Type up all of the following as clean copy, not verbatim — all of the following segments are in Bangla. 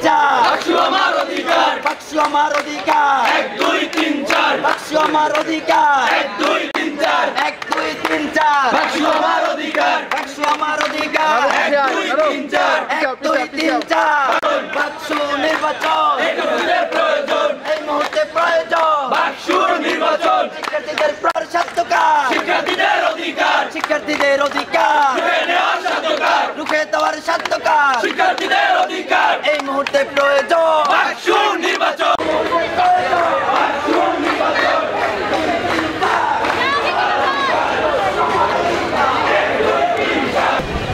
4 বাক্সু আমার অধিকার, বাক্সু আমার অধিকার 1 2 3 4 বাক্সু আমার অধিকার 1 2 3 4 1 2 3 4 বাক্সু আমার অধিকার, বাক্সু আমার অধিকার 1 2 3 4 1 2 3 4 বাক্সু নির্বাচন শিক্ষার্থীদের প্রয়োজন, এই মুহূর্তে প্রয়োজন বাক্সুর নির্বাচন, শিক্ষার্থীদের প্রসাধকার শিক্ষার্থীদের অধিকার, শিক্ষার্থীদের অধিকার রুখে নেওয়ার সাধ্যকার, রুখে দেওয়ার সাধ্যকার শিক্ষার্থীদের অধিকার, এই মুহূর্তে প্রয়োজন বাক্সুর নির্বাচন।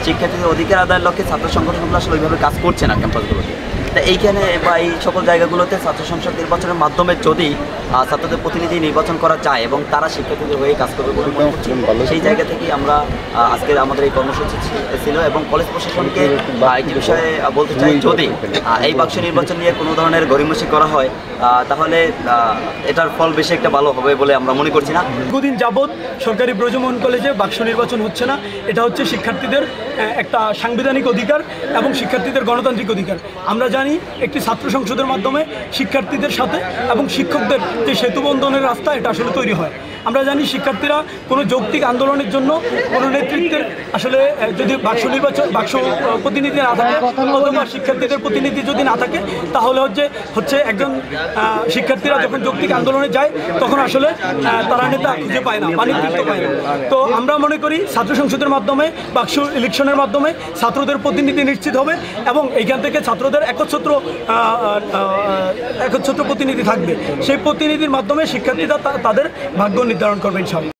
শিক্ষার্থীদের অধিকার আদায়ের লক্ষ্যে ছাত্র সংগঠনগুলো আসলে ওইভাবে কাজ করছে না ক্যাম্পাসগুলোতে। তা এইখানে বা এই সকল জায়গাগুলোতে ছাত্র সংসদ নির্বাচনের মাধ্যমে যদি ছাত্রদের প্রতিনিধি নির্বাচন করা যায় এবং তারা শিক্ষার্থীদের হয়ে কাজ করবে বলে মনে করছি, সেই জায়গা থেকেই আমরা আজকে আমাদের এই কর্মসূচি ছিল। এবং কলেজ প্রশাসনকে একটি বিষয়ে বলতে চাই, যদি এই বাক্স নির্বাচন নিয়ে কোনো ধরনের গড়িমসি করা হয় তাহলে এটার ফল বেশি একটা ভালো হবে বলে আমরা মনে করছি না। দীর্ঘদিন যাবৎ সরকারি ব্রজমোহন কলেজে বাক্স নির্বাচন হচ্ছে না। এটা হচ্ছে শিক্ষার্থীদের একটা সাংবিধানিক অধিকার এবং শিক্ষার্থীদের গণতান্ত্রিক অধিকার। আমরা জানি একটি ছাত্র সংসদের মাধ্যমে শিক্ষার্থীদের সাথে এবং শিক্ষকদের যে সেতুবন্ধনের রাস্তা, এটা আসলে তৈরি হয়। আমরা জানি শিক্ষার্থীরা কোনো যৌক্তিক আন্দোলনের জন্য কোনো নেতৃত্বের আসলে যদি বাক্স প্রতিনিধি না থাকে অথবা শিক্ষার্থীদের প্রতিনিধি যদি না থাকে, তাহলে হচ্ছে একজন শিক্ষার্থীরা যখন যৌক্তিক আন্দোলনে যায় তখন আসলে তারা নেতা খুঁজে পায় না বা নেতৃত্ব পায় না। তো আমরা মনে করি ছাত্র সংসদের মাধ্যমে বাক্স ইলেকশনের মাধ্যমে ছাত্রদের প্রতিনিধি নিশ্চিত হবে এবং এইখান থেকে ছাত্রদের একচ্ছত্র প্রতিনিধি থাকবে। সেই প্রতিনিধির মাধ্যমে শিক্ষার্থীরা তাদের ভাগ্য নির্ধারণ করবে ইনশাআল্লাহ।